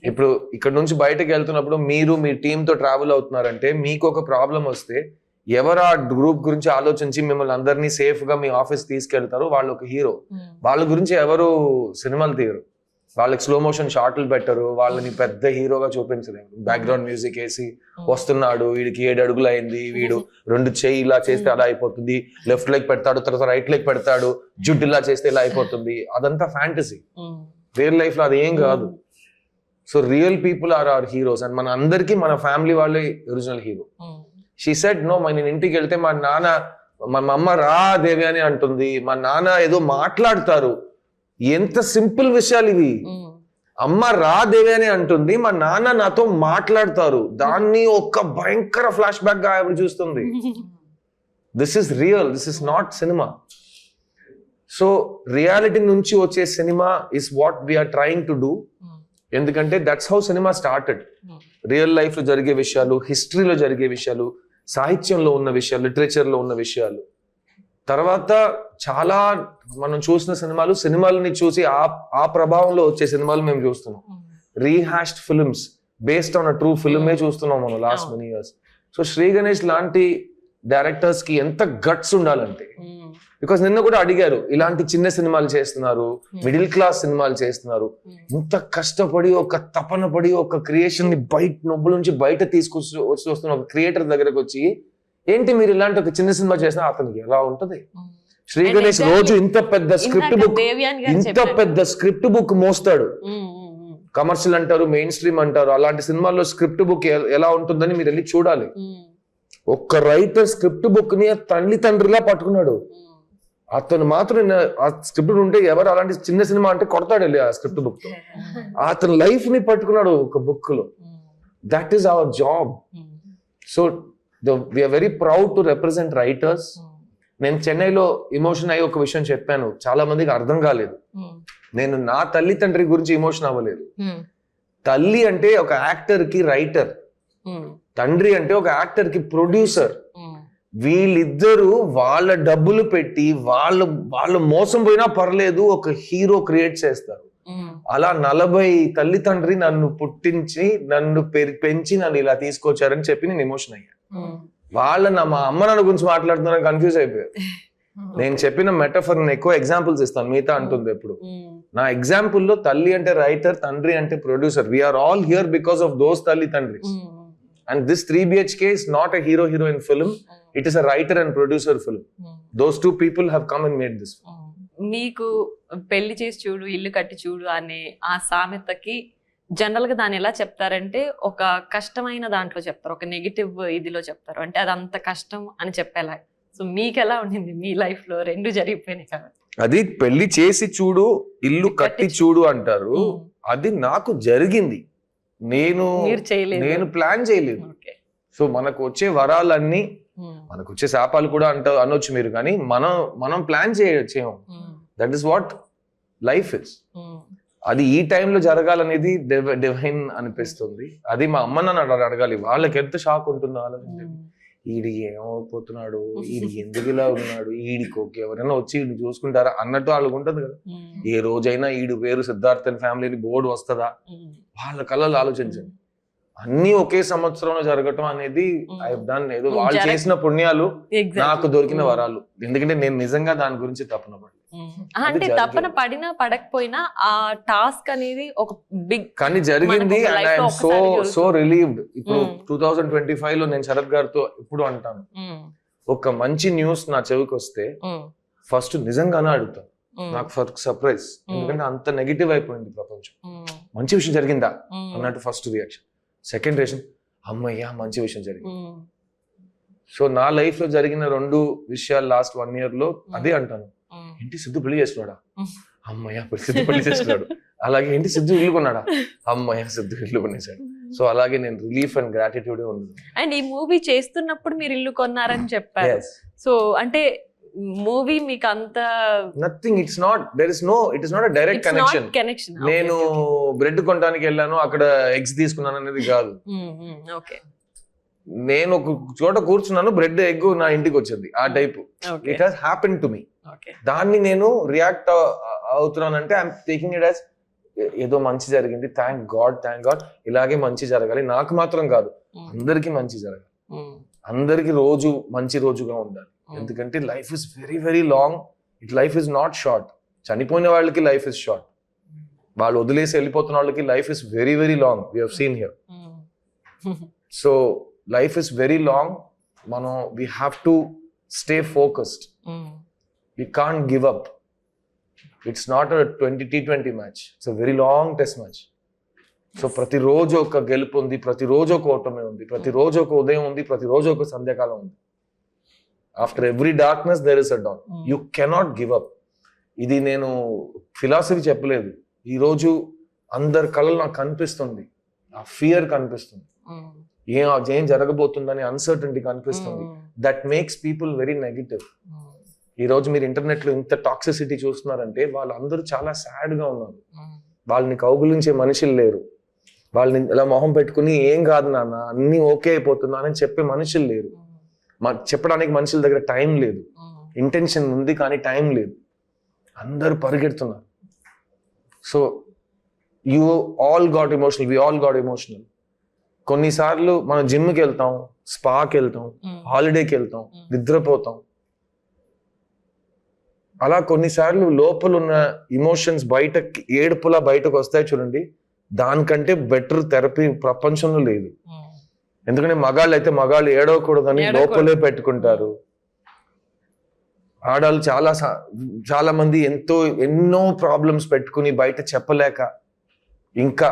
ఇప్పుడు ఇక్కడ నుంచి బయటకు వెళ్తున్నప్పుడు మీరు మీ టీమ్ తో ట్రావెల్ అవుతున్నారంటే మీకు ఒక ప్రాబ్లం వస్తే ఎవరు ఆ గ్రూప్ గురించి ఆలోచించి మిమ్మల్ని అందరినీ సేఫ్ గా మీ ఆఫీస్ తీసుకెళ్తారో వాళ్ళు ఒక హీరో. వాళ్ళ గురించి ఎవరు సినిమాలు తీయరు, వాళ్ళకి స్లో మోషన్ షాట్లు పెట్టరు, వాళ్ళని పెద్ద హీరోగా చూపించలేరు. బ్యాక్గ్రౌండ్ మ్యూజిక్ వేసి వస్తున్నాడు, వీడికి 7 అడుగులు అయింది, వీడు 2 చెయ్యి ఇలా చేస్తే అలా అయిపోతుంది, లెఫ్ట్ లెగ్ పెడతాడు తర్వాత రైట్ లెగ్ పెడతాడు, జుట్టు ఇలా చేస్తే ఇలా అయిపోతుంది, అదంతా ఫ్యాంటసీ. రియల్ లైఫ్ లో అది ఏం కాదు. So real people are our heroes and మన అందరికి మన ఫ్యామిలీ వాళ్ళే original hero. She said no, నేను ఇంటికి వెళ్తే మా నాన్న మా అమ్మ రా దేవి అని అంటుంది, మా నాన్న ఏదో మాట్లాడతారు. ఎంత సింపుల్ విషయాలు ఇవి. అమ్మ రా దేవి అని అంటుంది, మా నాన్న నాతో మాట్లాడతారు. దాన్ని ఒక భయంకర ఫ్లాష్ బ్యాక్ గా ఆవిడ చూస్తుంది. This is real, this is not cinema. So reality నుంచి వచ్చే cinema is what we are trying to do. ఎందుకంటే that's how cinema started. Real life లో జరిగే విషయాలు, హిస్టరీలో జరిగే విషయాలు, సాహిత్యంలో ఉన్న విషయాలు, లిటరేచర్ లో ఉన్న విషయాలు. తర్వాత చాలా మనం చూసిన సినిమాలని చూసి ఆ ప్రభావంలో వచ్చే సినిమాలు మేము చూస్తున్నాం. Rehashed films based on a true ఫిల్మే చూస్తున్నాం మనం last many years. So Shri Ganesh లాంటి డైరెక్టర్స్ కి ఎంత గట్స్ ఉండాలంటే, బికాస్ నిన్న కూడా అడిగారు, ఇలాంటి చిన్న సినిమాలు చేస్తున్నారు, మిడిల్ క్లాస్ సినిమాలు చేస్తున్నారు, ఇంత కష్టపడి ఒక తపన పడి ఒక క్రియేషన్ ని నొబ్బుల నుంచి బయట తీసుకొచ్చి వస్తున్న ఒక క్రియేటర్ దగ్గరకు వచ్చి ఏంటి మీరు ఇలాంటి ఒక చిన్న సినిమా చేసినా అతనికి ఎలా ఉంటది. శ్రీ గణేష్ రోజు ఇంత పెద్ద స్క్రిప్ట్ బుక్ మోస్తాడు. కమర్షియల్ అంటారు, మెయిన్ స్ట్రీమ్ అంటారు, అలాంటి సినిమాల్లో స్క్రిప్ట్ బుక్ ఎలా ఉంటుందని మీరు వెళ్ళి చూడాలి. ఒక్క రైటర్ స్క్రిప్ట్ బుక్ ని తండ్రిలా పట్టుకున్నాడు. అతను మాత్రం ఆ స్క్రిప్ట్ ఉంటే ఎవరు అలాంటి చిన్న సినిమా అంటే కొడతాడు వెళ్ళి ఆ స్క్రిప్ట్ బుక్ తో. అతను లైఫ్ ని పట్టుకున్నాడు ఒక బుక్ లో. That is our job. So we are very proud to represent writers. నేను చెన్నైలో ఎమోషన్ అయ్యి ఒక విషయం చెప్పాను, చాలా మందికి అర్థం కాలేదు. నేను నా తండ్రి గురించి ఎమోషన్ అవ్వలేదు. తల్లి అంటే ఒక యాక్టర్ కి రైటర్, తండ్రి అంటే ఒక యాక్టర్ కి ప్రొడ్యూసర్. వీళ్ళిద్దరూ వాళ్ళ డబ్బులు పెట్టి వాళ్ళు మోసం పోయినా పర్లేదు ఒక హీరో క్రియేట్ చేస్తారు. అలా 40 తల్లిదండ్రి నన్ను పుట్టించి నన్ను పెంచి నన్ను ఇలా తీసుకొచ్చారని చెప్పి నేను ఎమోషన్ అయ్యాను. మా అమ్మ నాన్న గురించి మాట్లాడుతున్నారని కన్ఫ్యూజ్ అయిపోయారు. నేను చెప్పిన మెటఫర్ నేను ఎక్కువ ఎగ్జాంపుల్స్ ఇస్తాను, మిగతా అంటుంది ఎప్పుడు. నా ఎగ్జాంపుల్లో తల్లి అంటే రైటర్, తండ్రి అంటే producer. We are all here because of those తల్లి తండ్రి. And this 3 BHK is not a hero-heroine film. It is a writer and producer film. Those two people have come and made this film. మీకు పెళ్లి చేసి చూడు ఇల్లు కట్టి చూడు అనే ఆ సామెతకి జనరల్ గా దాన్ని ఎలా చెప్తారంటే ఒక కష్టమైన దాంట్లో చెప్తారు, ఒక నెగిటివ్ ఇదిలో చెప్తారు, అంటే అది అంత కష్టం అని చెప్పేలా. సో మీకు ఎలా ఉండింది మీ లైఫ్ లో? 2 జరిగిపోయినాయి కాబట్టి. అది పెళ్లి చేసి చూడు ఇల్లు కట్టి చూడు అంటారు. అది నాకు జరిగింది, నేను ప్లాన్ చేయలేదు. సో మనకు వచ్చే వరాలన్నీ, మనకు వచ్చే శాపాలు కూడా అనొచ్చు మీరు, కానీ మనం ప్లాన్ చేయము. That is what life is. అది ఈ టైంలో జరగాలనేది డివైన్ అనిపిస్తుంది. అది మా అమ్మ నాన్న అడగాలి, వాళ్ళకి ఎంత షాక్ ఉంటుందో ఆలోచించండి. ఈడి ఏమైపోతున్నాడు, ఈడి ఎందుకు ఇలా ఉన్నాడు, ఈడికి ఓకే ఎవరైనా వచ్చి ఈడు చూసుకుంటారా అన్నట్టు వాళ్ళకు ఉంటుంది కదా. ఏ రోజైనా ఈడు పేరు సిద్ధార్థన్ ఫ్యామిలీ బోర్డు వస్తుందా, వాళ్ళ కళలు ఆలోచించండి. అన్ని ఒకే సంవత్సరంలో జరగటం అనేది ఏదో వాళ్ళు చేసిన పుణ్యాలు, నాకు దొరికిన వరాలు. ఎందుకంటే నేను నిజంగా దాని గురించి తపన పడి, అంటే తపన పడినా పడకపోయినా ఆ టాస్క్ అనేది ఒక బిగ్ కానీ జరిగింది. And I'm so relieved. ఇప్పుడు 2025 లో నేను శరత్ గారితో ఇప్పుడు అంటాను, ఒక మంచి న్యూస్ నా చెవికి వస్తే ఫస్ట్ నిజంగానే అడుగుతాను. నాకు ఫస్ట్ సర్ప్రైజ్, ఎందుకంటే అంత నెగిటివ్ అయిపోయింది ప్రపంచం. మంచి విషయం జరిగిందా అన్నట్టు ఫస్ట్ రియాక్షన్. సెకండ్ రియాక్షన్, అమ్మయ్యా మంచి విషయం జరిగింది. సో నా లైఫ్ లో జరిగిన 2 విషయాలు లాస్ట్ 1 year లో అదే అంటాను. ఏంటి సిద్ధు పెళ్లి చేసుకున్నాడా, అమ్మయ్య సిద్ధు పెళ్లి చేసుకున్నాడు. అలాగే ఏంటి సిద్ధు ఇల్లు కొన్నాడా, అమ్మయ్య సిద్ధు ఇల్లు కొనేసాడు. సో అలాగే నేను రిలీఫ్ అండ్ గ్రాటిట్యూడ్ ఉంది. అండ్ ఈ మూవీ చేస్తున్నప్పుడు మీరు ఇల్లు కొన్నారని చెప్పారు. Yes. సో అంటే మూవీ మీకు అంత nothing, it's not, there is no, it is not a direct connection. Connection నేను బ్రెడ్ కొనడానికి వెళ్ళాను, అక్కడ ఎగ్స్ తీసుకున్నాను అనేది కాదు. ఓకే, నేను ఒక చోట కూర్చున్నాను, బ్రెడ్ ఎగ్ నా ఇంటికి వచ్చింది, ఆ type. Okay, it has happen to me. Okay. దాన్ని నేను రియాక్ట్ అవుతున్నానంటే ఐఎమ్ టేకింగ్ ఇట్ యాజ్ ఏదో మంచి జరిగింది, థ్యాంక్ గాడ్, ఇలాగే మంచి జరగాలి. నాకు మాత్రం కాదు, అందరికీ మంచి జరగాలి, అందరికి రోజు మంచి రోజుగా ఉండాలి. ఎందుకంటే life is very very long, life is not short. చనిపోయిన వాళ్ళకి లైఫ్ ఇస్ షార్ట్, వాళ్ళు వదిలేసి వెళ్ళిపోతున్న వాళ్ళకి life is very very long. We have seen here. So life is very long. మనం we have to stay focused. We can't give up. It's not a T20 match. It's a very long test match. So ప్రతిరోజు ఒక గెలుపు ఉంది, ప్రతిరోజు ఒక ఓటమి ఉంది, ప్రతిరోజు ఒక ఉదయం ఉంది, ప్రతిరోజు ఒక సంధ్యాకాలం ఉంది. After every darkness there is a dawn. You cannot give up. ఇది నేను ఫిలాసఫీ చెప్పలేదు. ఈరోజు అందరి కళలు నాకు కనిపిస్తుంది, ఆ ఫియర్ కనిపిస్తుంది, ఏం జరగబోతుందని అన్సర్టనిటీ కనిపిస్తుంది. That makes people very negative. ఈ రోజు మీరు ఇంటర్నెట్ లో ఇంత టాక్సిసిటీ చూస్తున్నారంటే వాళ్ళందరూ చాలా సాడ్ గా ఉన్నారు. వాళ్ళని కౌగులించే మనుషులు లేరు. వాళ్ళని ఇలా మొహం పెట్టుకుని ఏం కాదు నాన్న అన్ని ఓకే అయిపోతున్నా అని చెప్పే మనుషులు లేరు. చెప్పడానికి మనుషుల దగ్గర టైం లేదు. ఇంటెన్షన్ ఉంది కానీ టైం లేదు. అందరూ పరిగెడుతున్నారు. So you all got emotional, we all got emotional. కొన్నిసార్లు మనం జిమ్కి వెళ్తాం, స్పాకి వెళ్తాం, హాలిడేకి వెళ్తాం, నిద్రపోతాం. అలా కొన్నిసార్లు లోపల ఉన్న ఇమోషన్స్ ఏడుపులా బయటకు వస్తాయి చూడండి. దానికంటే బెటర్ థెరపీ ప్రపంచంలో లేదు. ఎందుకంటే మగాళ్ళు ఏడవకూడదని లోపలే పెట్టుకుంటారు. ఆడాళ్ళు చాలా మంది ఎన్నో ప్రాబ్లమ్స్ పెట్టుకుని బయట చెప్పలేక ఇంకా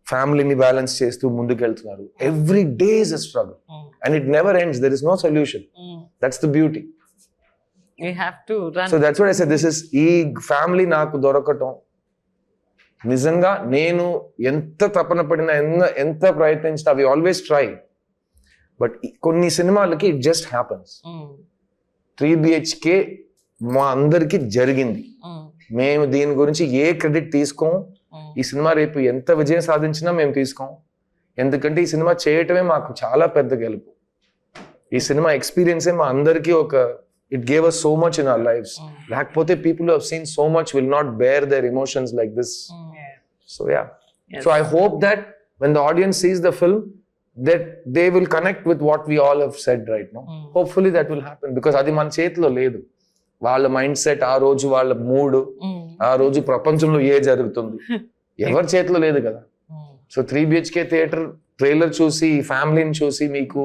ఫ్యామిలీని బ్యాలెన్స్ చేస్తూ ముందుకెళ్తున్నారు. Every day is a struggle and it never ends. There is no solution. That's the beauty. You have to run. So that's what I said. This is ఈ ఫ్యామిలీ నాకు దొరకటం నిజంగా నేను ఎంత తపన పడినా ఎంత ప్రయత్నించినా వి ఆల్వేస్ ట్రై. బట్ కొన్ని సినిమాలకి ఇట్ జస్ట్ హ్యాపన్స్. 3 BHK మా అందరికి జరిగింది. మేము దీని గురించి ఏ క్రెడిట్ తీసుకోం. ఈ సినిమా రేపు ఎంత విజయం సాధించినా మేము తీసుకోం. ఎందుకంటే ఈ సినిమా చేయటమే మాకు చాలా పెద్ద గెలుపు. ఈ సినిమా ఎక్స్పీరియన్సే మా అందరికీ it gave us so much in our lives. Lakapothe people who have seen so much will not bear their emotions like this. So yeah. Yes. So I hope that when the audience sees the film, that they will connect with what we all have said right now. Hopefully that will happen, because adi man chethilo ledu. వాళ్ళ mind set, ఆ రోజు వాళ్ళ mood, ఆ రోజు ప్రపంచంలో ఏ జరుగుతుంది ఎవరి చేతిలో లేదు కదా. సో 3 BHK థియేటర్ ట్రైలర్ చూసి ఈ ఫ్యామిలీని చూసి మీకు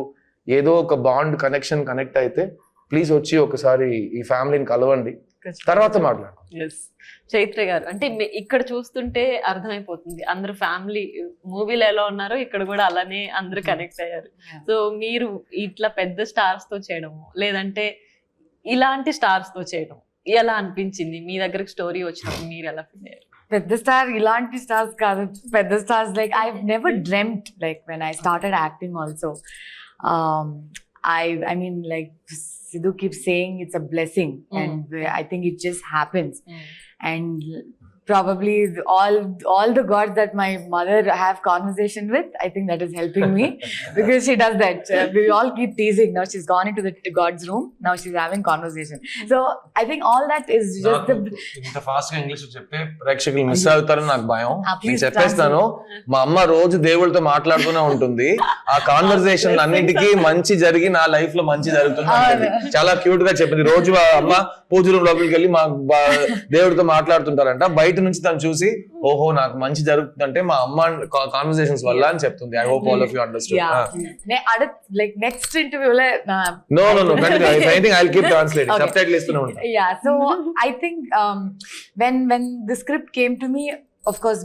ఏదో ఒక బాండ్ కనెక్ట్ అయితే ప్లీజ్ వచ్చి ఒకసారి ఈ ఫ్యామిలీని కలవండి, తర్వాత మాట్లాడు. చైత్ర గారు, అంటే ఇక్కడ చూస్తుంటే అర్థమైపోతుంది అందరు ఫ్యామిలీ మూవీలో ఎలా ఉన్నారో ఇక్కడ కూడా అలానే అందరూ కనెక్ట్ అయ్యారు. సో మీరు ఇట్లా పెద్ద స్టార్స్ తో చేయడము లేదంటే ఇలాంటి స్టార్స్ తో చేయడం ఎలా అనిపించింది? మీ దగ్గరకు స్టోరీ వచ్చినప్పుడు మీరు ఎలా ఫీల్ అయ్యారు? పెద్ద స్టార్ ఇలాంటి స్టార్స్ కాదు, పెద్ద stars like I never dreamt like when I started acting also. I mean, like Sidhu keeps saying, it's a blessing, and I think it just happens. And probably all the gods that my mother have conversation with, I think that is helping me because she does that. We all keep teasing. Now she's gone into the God's room. Now she's having conversation. So I think all that is just ఇంత fast గా English చెప్పే ప్రేక్షకులు miss అవుతారని నాకు భయం. నేను చెప్పేస్తాను, మా అమ్మ రోజు దేవుళ్ళతో మాట్లాడుతూనే ఉంటుంది. ఆ కాన్వర్సేషన్ అన్నిటికీ మంచి జరిగి నా లైఫ్ లో మంచి జరుగుతుంది. చాలా క్యూట్ గా చెప్పింది. రోజు అమ్మ పూజ రూమ్ లోపలికి వెళ్ళి మా దేవుడితో మాట్లాడుతుంటారంట. బయట నుంచి తను చూసి ఓహో నాకు మంచి జరుగుతుందంటే మా అమ్మ కాన్వర్సేషన్స్ వల్ల అని చెప్తుంది. I hope all of you understand. like next interview no continue. If anything I'll keep translating. Okay. Subtitle istune unta. Yeah, so I think when the script came to me, of course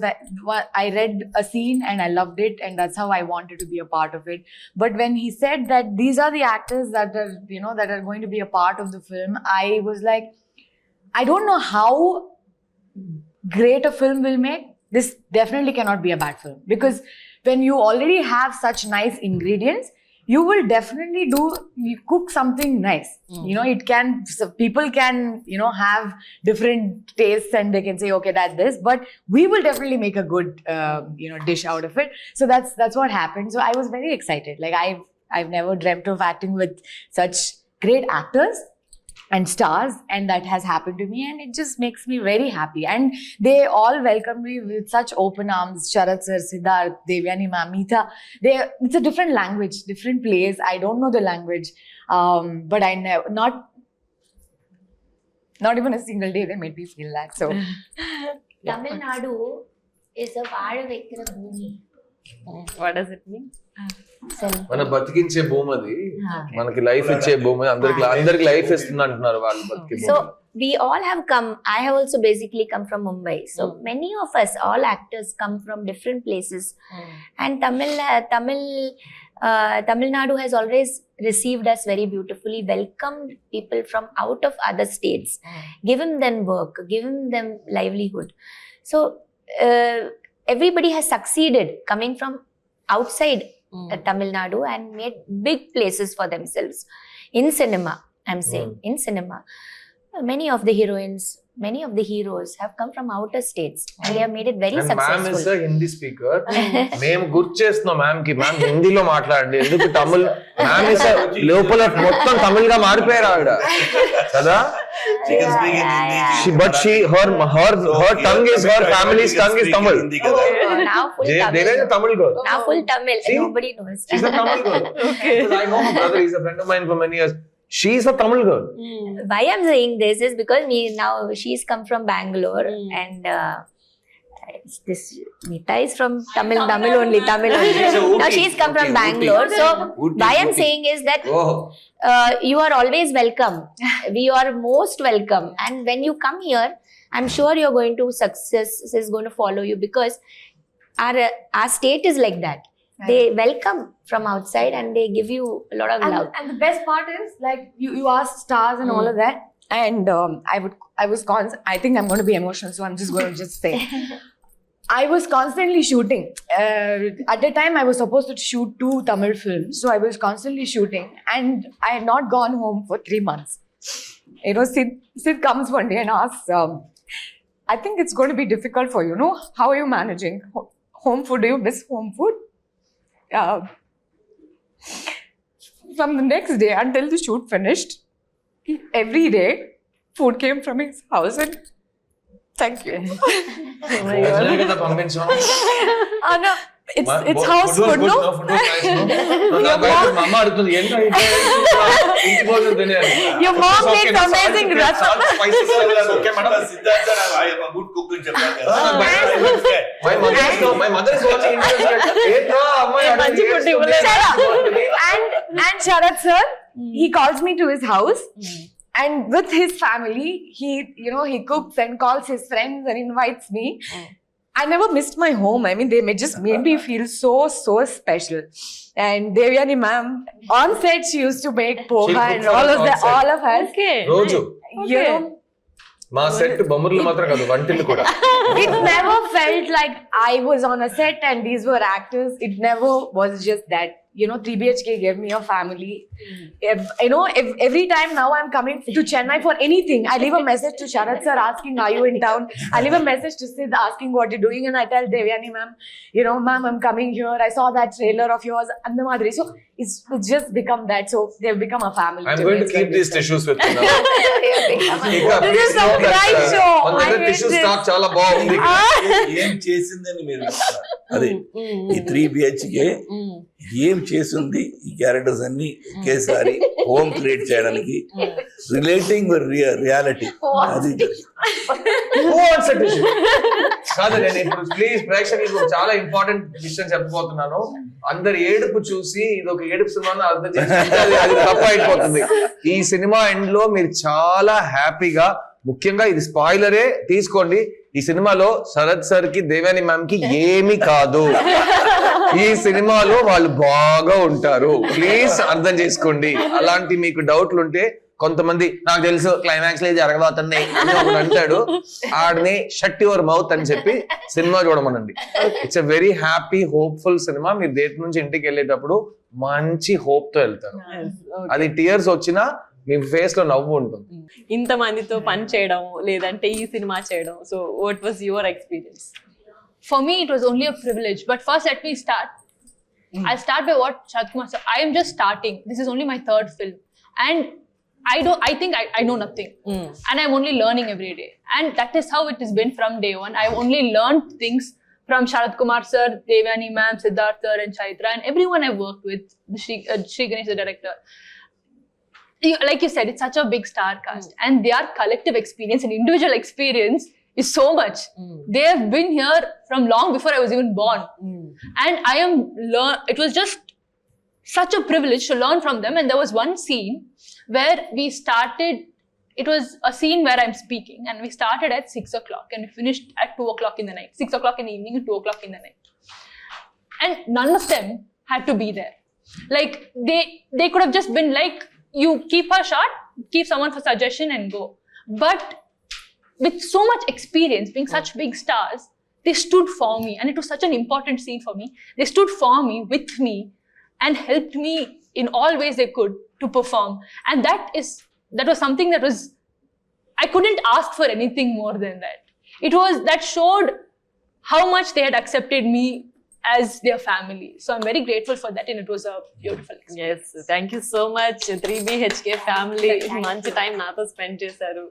I read a scene and I loved it, and that's how I wanted to be a part of it. But when he said that these are the actors that are, that are going to be a part of the film, I was like, I don't know how great a film will make. This definitely cannot be a bad film, because when you already have such nice ingredients, you will definitely you cook something nice. You know, people can, you know, have different tastes and they can say, okay, that's this, but we will definitely make a good, you know, dish out of it. So that's what happened. So I was very excited. Like I've never dreamt of acting with such great actors and stars, and that has happened to me, and it just makes me very happy. And they all welcomed me with such open arms. Sharat sir, Siddharth, Devyani ma'am, Meeta. It's a different language, different place. I don't know the language, but I never, not even a single day they made me feel that. So Tamil Nadu is a vaada vekkira bhoomi. What does it mean? మన బతికించే భూమి అది, మనకి life ఇచ్చే భూమి, అందరికి life ఇస్తుంది అంటున్నారు వాళ్ళు బతికే భూమి. So we all have come. I have also basically come from Mumbai. So many of us, all actors, come from different places. And Tamil Nadu has always received us very beautifully, welcomed people from out of other states, given them work, given them livelihood. So everybody has succeeded coming from outside Tamil Nadu and made big places for themselves in cinema. I'm saying in cinema, many of the heroines, many of the heroes have come from outer states and they have made it very successful. Ma'am is a Hindi speaker. మేము గుర్తు చేస్తున్నాం ma'am కి, ma'am హిందీలో మాట్లాడండి, ఎందుకు Tamil, ma'am is లోపల మొత్తం తమిళ్ గా మారిపోయారు ఆవిడ కదా. But her tongue is, her family's tongue is Tamil. Now full Tamil. There is a Tamil girl. Now full Tamil. Nobody knows. She's a Tamil girl. Because I know my brother, he's a friend of mine for many years. She's a Tamil girl. Why I'm saying this is because she's come from Bangalore and this Meeta is from Tamil only. Now she's come from Bangalore. So why I'm saying is that you are always welcome. We are most welcome. And when you come here, I'm sure you're going to, success is going to follow you, because our state is like that. They welcome from outside and they give you a lot of love. And the best part is, like, you asked stars and all of that, and I think I'm going to be emotional, so I'm just going to say I was constantly shooting. At the time, I was supposed to shoot 2 Tamil films, so I was constantly shooting, and I had not gone home for 3 months. You know, Sid comes one day and asks, I think it's going to be difficult for you, no? How are you managing home food? Do you miss home food? From the next day until the shoot finished, every day food came from his house, and thank you. No, it's house food, no? Your mom makes amazing rasam. My mother is watching And Sharat sir, he calls me to his house, and with his family, he cooks and calls his friends and invites me. I never missed my home. I mean, they just made me feel so special. And Devyani ma'am, on set, she used to make poha and all of us. Okay. రోజు You know, మా set బొమ్మర్లు మాత్రం కాదు, వంటిల్లు కూడా. it never felt like I was on a set and these were actors. It never was just that. You know, 3BHK gave me a family. Every time now I'm coming to Chennai for anything, I leave a message to Sharat sir asking, are you in town? I leave a message to Sid asking what you're doing, and I tell Devyani ma'am, ma'am, I'm coming here. I saw that trailer of yours, and the Madhuri. So it's just become that. So they've become a family. I'm going to keep these tissues with me now. This is a great show. మన దగ్గర tissue stock చాలా బాగుంది. ఏం చేసిందని మీరు అదే ఈ 3BHK ఏం చేసింది ఈ క్యారెక్టర్స్ అన్ని ఒకేసారి హోమ్ క్రియేట్ చేయడానికి, రిలేటింగ్ రియాలిటీ అది కాదు. నేను ఇప్పుడు ప్లీజ్ ప్రేక్షకులకు చాలా ఇంపార్టెంట్ విషయం చెప్పబోతున్నాను. అందరు ఏడుపు చూసి ఇది ఒక ఏడుపు సినిమా అర్థం చేసుకుంటే అది తప్పు అయిపోతుంది. ఈ సినిమా ఎండ్ లో మీరు చాలా హ్యాపీగా, ముఖ్యంగా ఇది స్పాయిలరే తీసుకోండి, ఈ సినిమాలో శరత్ సార్ కి దేవ్యాని మ్యామ్ కి ఏమీ కాదు. ఈ సినిమాలో వాళ్ళు బాగా ఉంటారు. ప్లీజ్ అర్థం చేసుకోండి. అలాంటి మీకు డౌట్లు ఉంటే కొంతమంది నాకు తెలుసు క్లైమాక్స్ లో జరగబోతుంది అని ఒకడు అంటాడు, ఆడిని షట్ యువర్ మౌత్ అని చెప్పి సినిమా చూడమనండి. It's a very happy hopeful cinema. మీరు థియేటర్ నుంచి ఇంటికి వెళ్ళేటప్పుడు మంచి హోప్ తో వెళ్తారు. అది టీయర్స్ వచ్చినా మీ ఫేస్ లో నవ్వు ఉంటుంది. ఇంత మందితో పని చేయడం లేదంటే ఈ సినిమా చేయడం, so what was your experience? For me, it was only a privilege. But first, let me start. I'll start by what Sharad Kumar said. I am just starting. This is only my third film. And I think I know nothing. And I'm only learning every day. And that is how it has been from day one. I've only learned things from Sharad Kumar sir, Devani ma'am, Siddharth sir and Chaitra and everyone I've worked with, Sri Ganesh, the director. Like you said, it's such a big star cast. And their collective experience and individual experience is so much. They have been here from long before I was even born. And it was just such a privilege to learn from them. And there was one scene where we started, it was a scene where I'm speaking and we started at 6 o'clock and we finished at 2 o'clock in the night, 6 o'clock in the evening and 2 o'clock in the night. And none of them had to be there. Like they could have just been like, you keep her shot, keep someone for suggestion and go. But with so much experience, being such big stars, they stood for me. And it was such an important scene for me. They stood for me, with me, and helped me in all ways they could to perform. And that was something that was, I couldn't ask for anything more than that. That showed how much they had accepted me as their family. So I'm very grateful for that and it was a beautiful experience. Yes, thank you so much 3BHK family. మంచి time నాతో spend చేశారు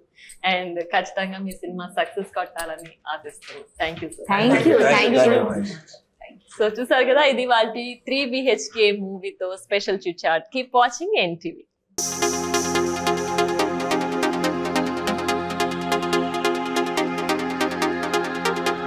and ఖచ్చితంగా మీ cinema success కొట్టాలని ఆశిస్తున్నాను. Thank you so much. So చూసారు కదా, ఇది వాళ్ళ 3BHK మూవీతో special chit chat. Keep watching NTV.